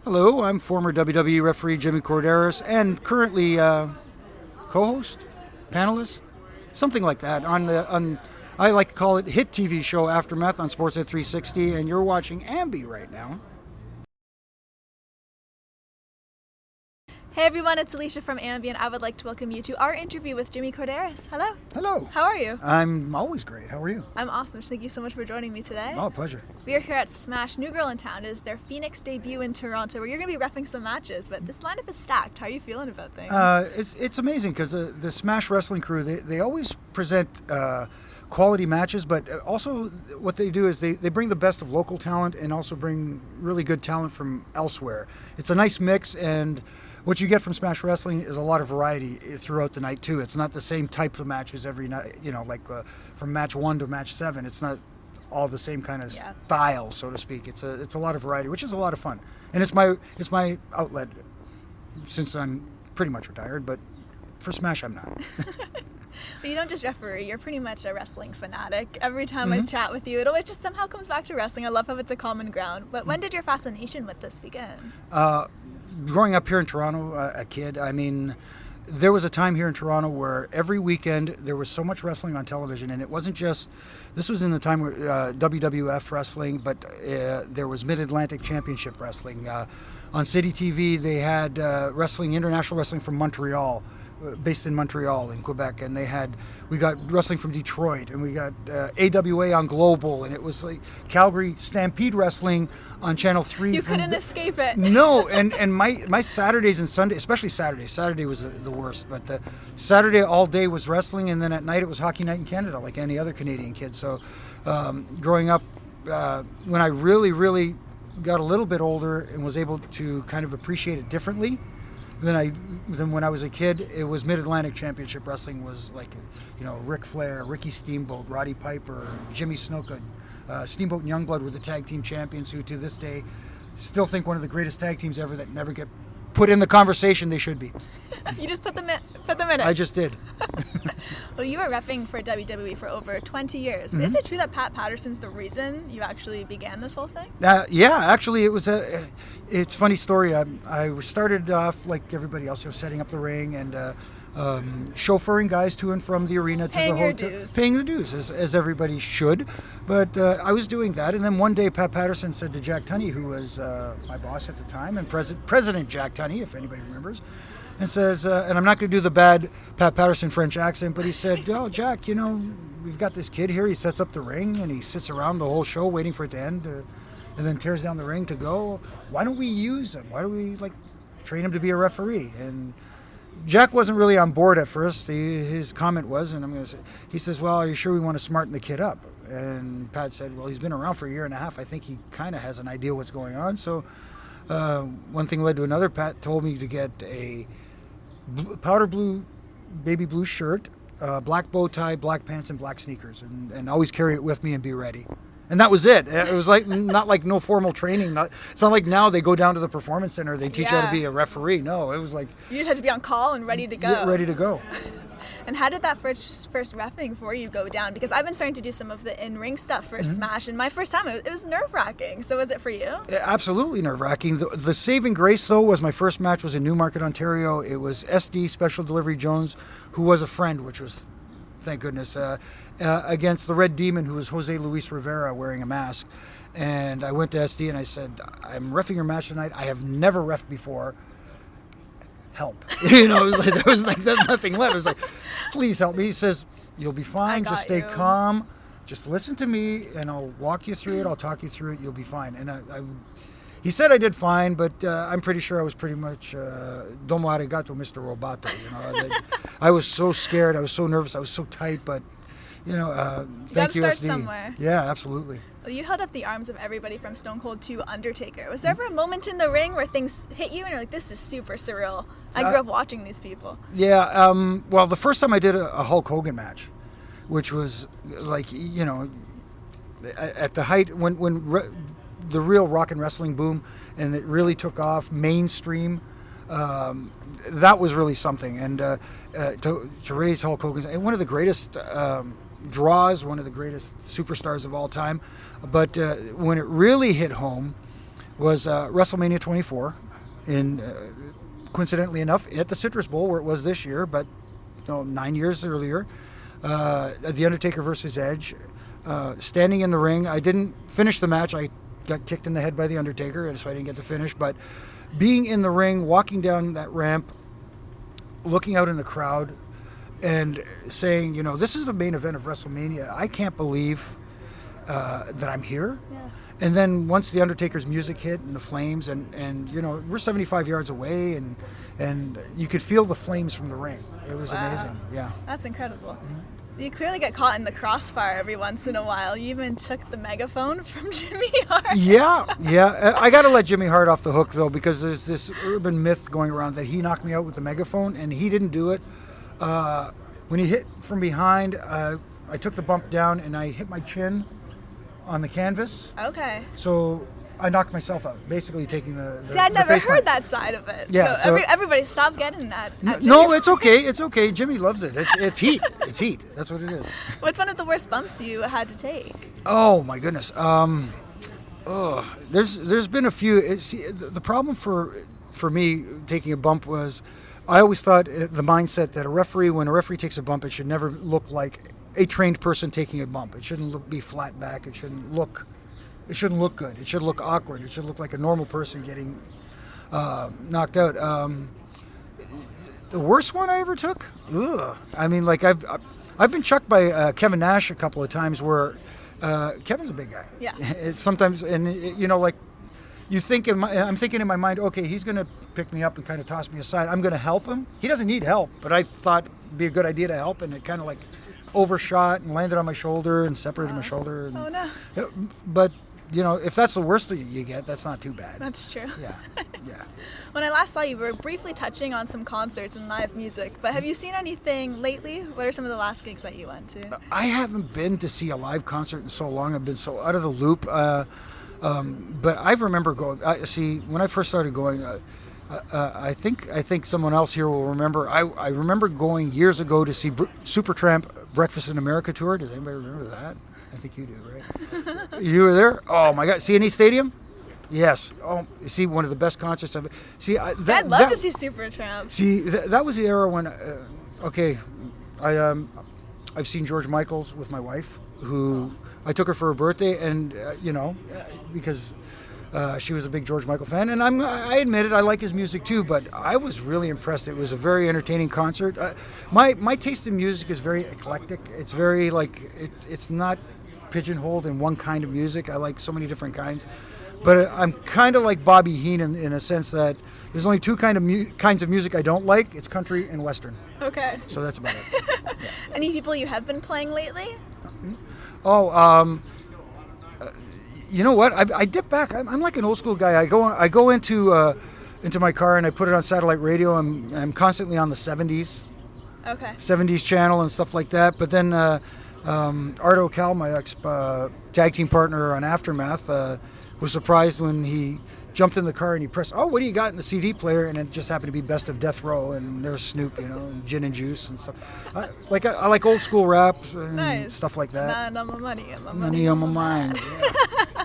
Hello, I'm former WWE referee Jimmy Korderas and currently co-host, panelist, something like that on I like to call it hit TV show Aftermath on Sportsnet 360, and you're watching AMBY right now. Hey everyone, it's Alicia from AMBY, and I would like to welcome you to our interview with Jimmy Korderas. Hello. Hello. How are you? I'm always great. How are you? I'm awesome. Thank you so much for joining me today. Oh, pleasure. We are here at Smash New Girl in Town. It is their Phoenix debut in Toronto, where you're going to be reffing some matches, but this lineup is stacked. How are you feeling about things? It's amazing because the Smash Wrestling crew, they always present quality matches, but also what they do is they bring the best of local talent and also bring really good talent from elsewhere. It's a nice mix, and what you get from Smash Wrestling is a lot of variety throughout the night too. It's not the same type of matches every night, like from match 1 to match 7. It's not all the same kind of style, so to speak. It's a lot of variety, which is a lot of fun. And it's my outlet since I'm pretty much retired, but for Smash I'm not. But you don't just referee, you're pretty much a wrestling fanatic. Every time I chat with you, it always just somehow comes back to wrestling. I love how it's a common ground. But when did your fascination with this begin? Growing up here in Toronto, a kid, there was a time here in Toronto where every weekend there was so much wrestling on television, and it wasn't just, this was in the time where WWF wrestling, but there was Mid-Atlantic Championship Wrestling. On City TV, they had international wrestling from Montreal, based in Montreal in Quebec, and we got wrestling from Detroit, and we got AWA on Global, and it was like Calgary Stampede Wrestling on Channel 3. You couldn't escape it. No, and my Saturdays and Sundays, especially Saturday was the worst, but the Saturday all day was wrestling, and then at night it was hockey night in Canada, like any other Canadian kid. So growing up, when I really got a little bit older and was able to kind of appreciate it differently than when I was a kid, it was Mid-Atlantic Championship Wrestling was like, Ric Flair, Ricky Steamboat, Roddy Piper, Jimmy Snuka, Steamboat and Youngblood were the tag team champions, who to this day still think one of the greatest tag teams ever that never get put in the conversation they should be. You just put them in it. I just did. Well, you were reffing for WWE for over 20 years. Is it true that Pat Patterson's the reason you actually began this whole thing? Yeah, actually, it's a funny story. I started off like everybody else, setting up the ring and chauffeuring guys to and from the arena to the hotel, paying the dues as everybody should. But I was doing that, and then one day Pat Patterson said to Jack Tunney, who was my boss at the time, and President Jack Tunney, if anybody remembers, and says, and I'm not going to do the bad Pat Patterson French accent, but he said, "Oh, Jack, we've got this kid here. He sets up the ring and he sits around the whole show waiting for it to end, and then tears down the ring to go. Why don't we use him? Why don't we train him to be a referee?" And Jack wasn't really on board at first. His comment was, and I'm going to say, he says, "Well, are you sure we want to smarten the kid up?" And Pat said, "Well, he's been around for a year and a half. I think he kind of has an idea what's going on." So one thing led to another. Pat told me to get a powder blue, baby blue shirt, black bow tie, black pants, and black sneakers, and always carry it with me and be ready. And that was it. It was not like no formal training. It's not like now they go down to the performance center, they teach you how to be a referee. No, it was like you just had to be on call and ready to go. Ready to go. And how did that first reffing for you go down? Because I've been starting to do some of the in-ring stuff for Smash, and my first time it was nerve-wracking. So was it for you? Absolutely nerve-wracking. The saving grace, though, was my first match was in Newmarket, Ontario. It was SD, Special Delivery Jones, who was a friend, which was, thank goodness, against the Red Demon, who was Jose Luis Rivera wearing a mask. And I went to SD and I said, "I'm reffing your match tonight. I have never reffed before. Help." It was like, there was there's nothing left. It was like, "Please help me." He says, "You'll be fine. Just stay calm. Just listen to me and I'll walk you through it. I'll talk you through it. You'll be fine." And he said I did fine, but I'm pretty sure I was pretty much domo arigato, Mr. Roboto. I was so scared. I was so nervous. I was so tight, but thank you, start SD. somewhere. Yeah, absolutely. Well, you held up the arms of everybody from Stone Cold to Undertaker. Was there ever a moment in the ring where things hit you and you're like, "This is super surreal"? I grew up watching these people. Yeah. Well, the first time I did a Hulk Hogan match, which was at the height when the real rock and wrestling boom, and it really took off mainstream. That was really something, and to raise Hulk Hogan, and one of the greatest draws, one of the greatest superstars of all time. But when it really hit home was WrestleMania 24, in coincidentally enough at the Citrus Bowl where it was this year, but 9 years earlier. The Undertaker versus Edge. Standing in the ring, I didn't finish the match. I got kicked in the head by the Undertaker, so I didn't get to finish. But being in the ring, walking down that ramp, looking out in the crowd, and saying, this is the main event of WrestleMania. I can't believe that I'm here. Yeah. And then once the Undertaker's music hit and the flames, and we're 75 yards away, and you could feel the flames from the ring. It was amazing. Yeah. That's incredible. Mm-hmm. You clearly get caught in the crossfire every once in a while. You even took the megaphone from Jimmy Hart. Yeah. I got to let Jimmy Hart off the hook, though, because there's this urban myth going around that he knocked me out with the megaphone, and he didn't do it. When he hit from behind, I took the bump down, and I hit my chin on the canvas. Okay. So I knocked myself out, basically taking the See, I'd never face heard plant. that side of it. Yeah, so everybody stop getting that. No, it's okay. It's okay. Jimmy loves it. It's heat. It's heat. That's what it is. What's one of the worst bumps you had to take? Oh my goodness. There's been a few. See, the problem for me taking a bump was, I always thought the mindset that when a referee takes a bump, it should never look like a trained person taking a bump. It shouldn't be flat back. It shouldn't look good. It should look awkward. It should look like a normal person getting knocked out. The worst one I ever took? Ugh. I mean, like I've been chucked by Kevin Nash a couple of times where Kevin's a big guy. Yeah. It's sometimes, and like you think I'm thinking in my mind, okay, he's going to pick me up and kind of toss me aside. I'm going to help him. He doesn't need help, but I thought it'd be a good idea to help, and it kind of like overshot and landed on my shoulder and separated my shoulder. And, oh no. But if that's the worst that you get, that's not too bad. That's true. Yeah. When I last saw you, we were briefly touching on some concerts and live music, but have you seen anything lately? What are some of the last gigs that you went to? I haven't been to see a live concert in so long. I've been so out of the loop. But I remember going. When I first started going, I think someone else here will remember. I remember going years ago to see Supertramp Breakfast in America tour. Does anybody remember that? I think you do, right? You were there? Oh my God! CNE Stadium? Yes. Oh, you see, one of the best concerts I've. I'd love to see Supertramp. See, that was the era when. I've seen George Michael's with my wife, who I took her for her birthday, and because she was a big George Michael fan, and I admit it, I like his music too, but I was really impressed. It was a very entertaining concert. My taste in music is very eclectic. It's very it's not pigeonholed in one kind of music. I like so many different kinds, but I'm kind of like Bobby Heenan in a sense that there's only two kinds of music I don't like. It's country and western. Okay. So that's about it. Yeah. Any people you have been playing lately? You know what? I dip back. I'm like an old school guy. I go into my car and I put it on satellite radio. I'm constantly on the 70s. Okay. 70s channel and stuff like that. But then Art O'Cal, my ex tag team partner on Aftermath, was surprised when he jumped in the car and he pressed, "Oh, what do you got in the CD player?" And it just happened to be Best of Death Row, and there's Snoop, and Gin and Juice and stuff. I like old school rap and stuff like that. Nah, money on my mind. Yeah.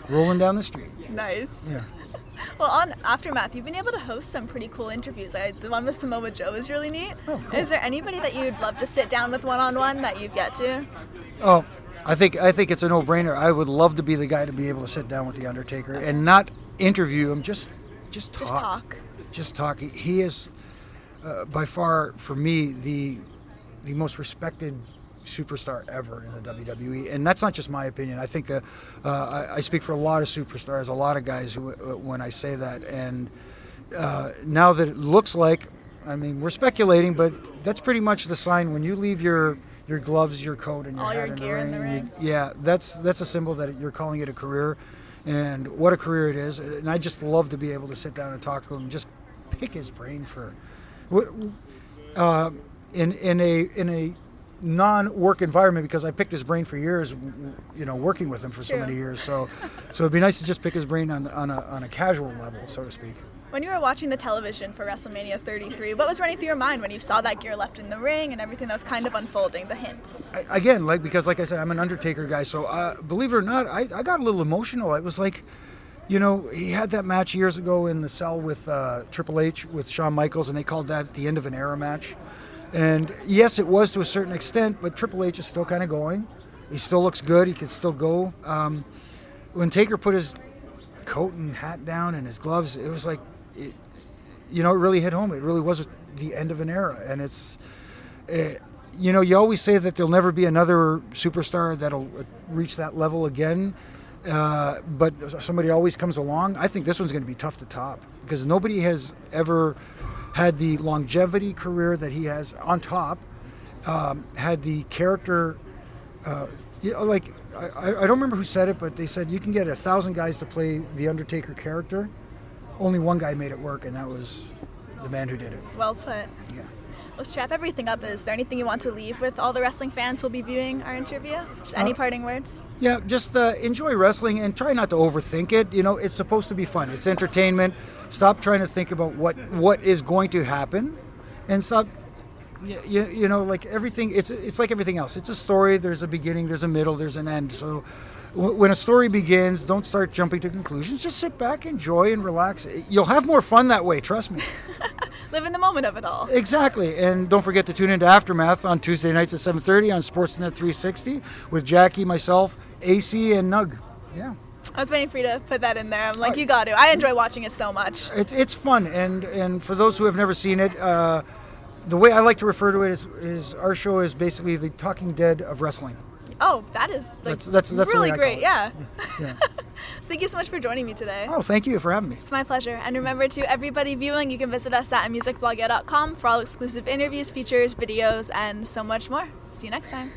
Rolling down the street. Yes. Nice. Yeah. Well, on Aftermath, you've been able to host some pretty cool interviews. The one with Samoa Joe is really neat. Oh, cool. Is there anybody that you'd love to sit down with one-on-one that you've yet to? Oh, I think it's a no-brainer. I would love to be the guy to be able to sit down with the Undertaker and not interview him, just talk. Just talk. He is by far, for me, the most respected superstar ever in the WWE, and that's not just my opinion. I think I speak for a lot of superstars, a lot of guys when I say that. And now that it looks like, I mean, we're speculating, but that's pretty much the sign when you leave your gloves, your coat, and your all hat your in gear in the ring. Yeah, that's a symbol that you're calling it a career, and what a career it is. And I just love to be able to sit down and talk to him, and just pick his brain for, in a non-work environment, because I picked his brain for years, working with him for so many years. So it'd be nice to just pick his brain on a casual level, so to speak. When you were watching the television for Wrestlemania 33, what was running through your mind when you saw that gear left in the ring and everything that was kind of unfolding, the hints? Because like I said, I'm an Undertaker guy, so believe it or not, I got a little emotional. It was like, he had that match years ago in the cell with Triple H with Shawn Michaels, and they called that the end of an era match. And yes, it was to a certain extent, but Triple H is still kind of going. He still looks good. He can still go. When Taker put his coat and hat down and his gloves, it was like, it really hit home. It really was the end of an era. And it's, you always say that there'll never be another superstar that'll reach that level again. But somebody always comes along. I think this one's going to be tough to top because nobody has ever had the longevity career that he has on top, had the character, I don't remember who said it, but they said you can get 1,000 guys to play the Undertaker character. Only one guy made it work, and that was the man who did it. Well put. Yeah. Let's wrap everything up. Is there anything you want to leave with all the wrestling fans who'll be viewing our interview? Just any parting words? Yeah, just enjoy wrestling and try not to overthink it. It's supposed to be fun. It's entertainment. Stop trying to think about what is going to happen, and stop. Like everything. It's like everything else. It's a story. There's a beginning. There's a middle. There's an end. So when a story begins, don't start jumping to conclusions. Just sit back, enjoy, and relax. You'll have more fun that way. Trust me. Live in the moment of it all. Exactly. And don't forget to tune into Aftermath on Tuesday nights at 7:30 on Sportsnet 360 with Jackie, myself, AC, and Nug. Yeah. I was waiting for you to put that in there. I'm like, you got to. I enjoy watching it so much. It's fun. And for those who have never seen it, the way I like to refer to it is our show is basically the Talking Dead of wrestling. Oh, that is that's really great. Yeah. So thank you so much for joining me today. Oh, thank you for having me. It's my pleasure. And remember, to everybody viewing, you can visit us at musicblogger.com for all exclusive interviews, features, videos, and so much more. See you next time.